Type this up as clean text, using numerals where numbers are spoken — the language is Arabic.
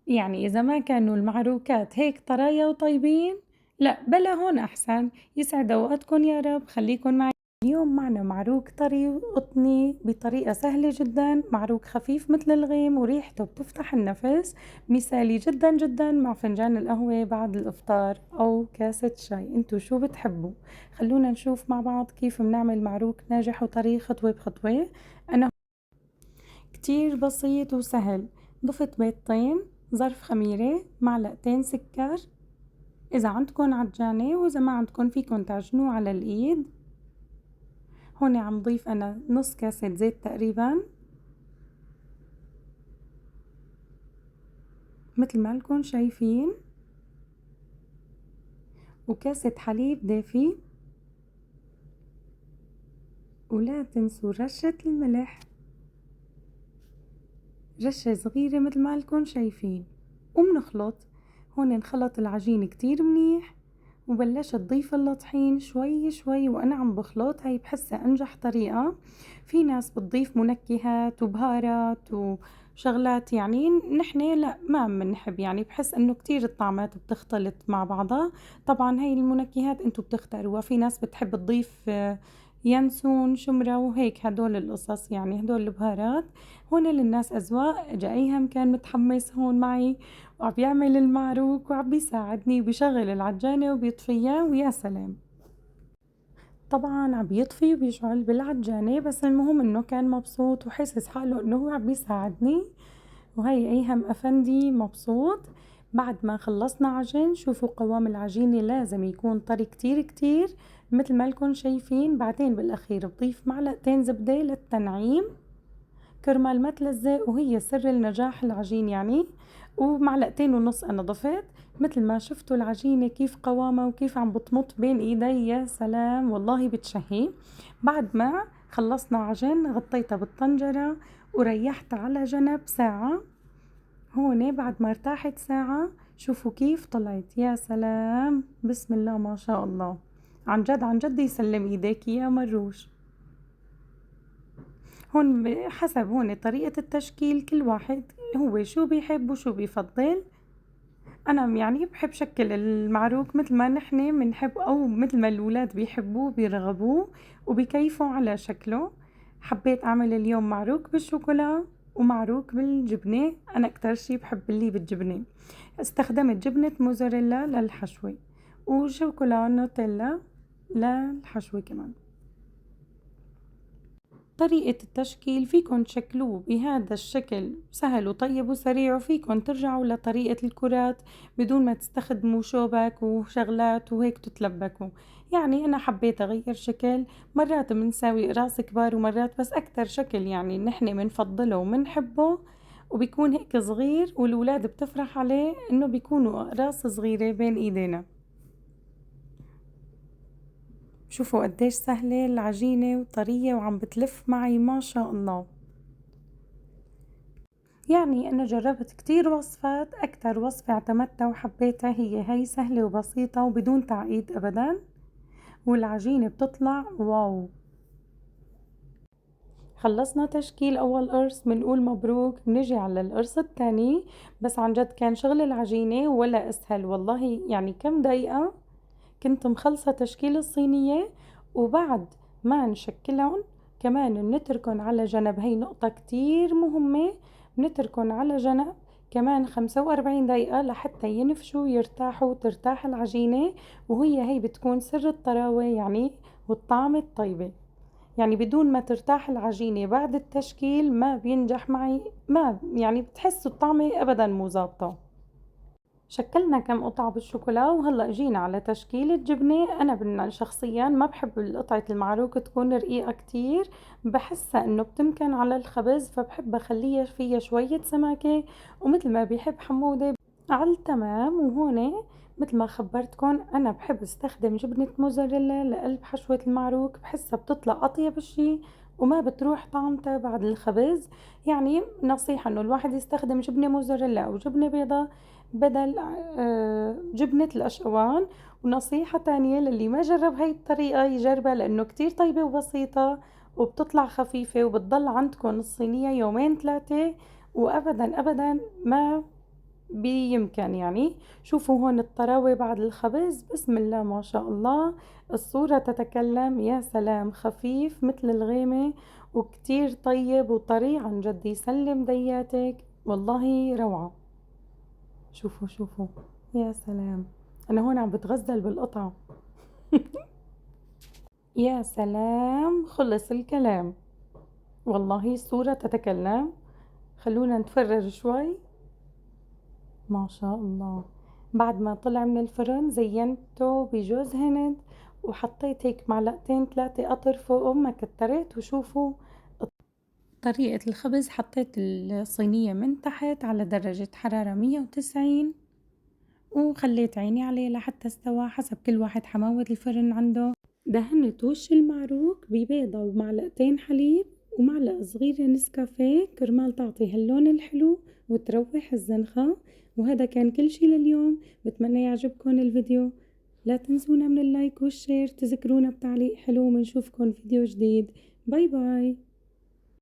يعني إذا ما كانوا المعروكات هيك طرايا وطيبين، لأ بلا هون أحسن، يسعد أوقاتكم يا رب، خليكن معي. اليوم معنا معروك طري وقطني بطريقة سهلة جدًا، معروك خفيف مثل الغيم وريحته بتفتح النفس، مثالي جدًا جدًا مع فنجان القهوة بعد الإفطار أو كاسة شاي، انتو شو بتحبوا؟ خلونا نشوف مع بعض كيف بنعمل معروك ناجح وطري خطوة بخطوة. أنا كتير بسيط وسهل. ضفت بيضتين، ظرف خميرة، معلقتين سكر، إذا عندكن عجانة وإذا ما عندكن فيكن تعجنوه على الإيد. هون عم ضيف أنا نص كاسة زيت تقريبا مثل ما لكم شايفين، وكاسة حليب دافي، ولا تنسوا رشة الملح، رشة صغيرة مثل ما لكم شايفين، ومنخلط. هون انخلط العجين كتير منيح، وبلشت ضيف الطحين شوي شوي وأنا عم بخلط. هاي بحسها أنجح طريقة. في ناس بتضيف منكهات وبهارات وشغلات، يعني نحن لا ما بنحب، يعني بحس إنه كتير الطعمات بتختلط مع بعضها. طبعا هاي المنكهات انتو بتختاروها، في ناس بتحب تضيف ينسون شمرة وهيك هدول القصص، يعني هدول البهارات. هون للناس أذواق. إجا أيهم كان متحمس هون معي وعم بيعمل المعروك وعم بيساعدني وبيشغل العجانة وبيطفيها، ويا سلام. طبعا عم بيطفي وبيشعل بالعجانة، بس المهم انه كان مبسوط وحاسس حاله انه هو عم بيساعدني. وهي ايهم افندي مبسوط. بعد ما خلصنا عجن، شوفوا قوام العجينة لازم يكون طري كتير كتير مثل ما لكم شايفين. بعدين بالاخير بضيف معلقتين زبدة للتنعيم كرمال ما تلزق، وهي سر النجاح العجين يعني. ومعلقتين ونص انا ضفت. مثل ما شفتوا العجينة كيف قوامها وكيف عم بتمط بين ايدي، يا سلام والله بتشهي. بعد ما خلصنا عجن غطيتها بالطنجرة وريحتها على جنب ساعة. هون بعد ما ارتاحت ساعة شوفوا كيف طلعت، يا سلام بسم الله ما شاء الله. عن جد عن جد يسلم ايديك يا مروش. هون حسب هون طريقة التشكيل، كل واحد هو شو بيحب وشو بيفضل. أنا يعني بحب شكل المعروك مثل ما نحن بنحب، أو مثل ما الولاد بيحبوه بيرغبوه وبيكيفوا على شكله. حبيت أعمل اليوم معروك بالشوكولا ومعروك بالجبنة. أنا أكتر شي بحب اللي بالجبنة. استخدمت جبنة موزاريلا للحشوة وشوكولا نوتيلا للحشوة كمان. طريقة التشكيل فيكن تشكلوه بهذا الشكل سهل وطيب وسريع، وفيكن ترجعوا لطريقة الكرات بدون ما تستخدموا شوبك وشغلات وهيك تتلبكوا. يعني أنا حبيت أغير شكل، مرات بنساوي راس كبار ومرات بس أكتر شكل يعني نحن منفضله ومنحبه وبيكون هيك صغير والولاد بتفرح عليه إنه بيكونوا راس صغيرة بين إيدينا. شوفوا قديش سهلة العجينة وطرية وعم بتلف معي ما شاء الله. يعني أنا جربت كتير وصفات، أكتر وصفة اعتمدتها وحبيتها هي هاي، سهلة وبسيطة وبدون تعقيد أبدا، والعجينة بتطلع واو. خلصنا تشكيل أول قرص بنقول مبروك، بنجي على القرص التاني. بس عن جد كان شغل العجينة ولا أسهل والله، يعني كم دقيقة كنت مخلصة تشكيل الصينية. وبعد ما نشكلهم كمان نتركن على جنب، هي نقطة كتير مهمة، نتركن على جنب كمان 45 دقيقة لحتى ينفشوا يرتاحوا وترتاح العجينة. هي بتكون سر الطراوة يعني والطعم الطيبة. يعني بدون ما ترتاح العجينة بعد التشكيل ما بينجح معي، ما يعني بتحسوا الطعمة أبدا مو ظابطة. شكلنا كم قطعة بالشوكولا وهلأ جينا على تشكيل الجبنة. أنا شخصيا ما بحب القطعة المعروك تكون رقيقة كتير، بحسها إنه بتمكن على الخبز، فبحب أخليها فيها شوية سماكة ومثل ما بيحب حمودة على التمام. وهون مثل ما خبرتكن أنا بحب استخدم جبنة موزاريلا لقلب حشوة المعروك، بحسها بتطلع أطيب شي وما بتروح طعمتها بعد الخبز. يعني نصيحة إنه الواحد يستخدم جبنة موزاريلا أو جبنة بيضاء بدل جبنة القشقوان. ونصيحة تانية للي ما جرب هاي الطريقة يجربها لأنه كتير طيبة وبسيطة وبتطلع خفيفة وبتضل عندكم الصينية يومين ثلاثة وأبدا أبدا ما بيمكن يعني. شوفوا هون الطراوة بعد الخبز، بسم الله ما شاء الله، الصورة تتكلم. يا سلام، خفيف مثل الغيمة وكتير طيب وطري، عن جد يسلم دياتك، والله روعة. شوفوا شوفوا، يا سلام، أنا هون عم بتغزل بالقطعة. يا سلام، خلص الكلام، والله الصورة تتكلم. خلونا نتفرج شوي. ما شاء الله. بعد ما طلع من الفرن زينته بجوز هند، وحطيت هيك معلقتين 3 قطر فوقه، ما كترت. وشوفوا طريقة الخبز، حطيت الصينية من تحت على درجة حرارة 190، وخليت عيني عليه لحتى استوى حسب كل واحد حماوة الفرن عنده. دهنت وش المعروك ببيضة ومعلقتين حليب ومعلقة صغيرة نسكافيه كرمال تعطي هاللون الحلو وتروح الزنخة. وهذا كان كل شي لليوم، بتمنى يعجبكم الفيديو. لا تنسونا من اللايك والشير، تذكرونا بتعليق حلو، ومنشوفكم فيديو جديد. باي باي.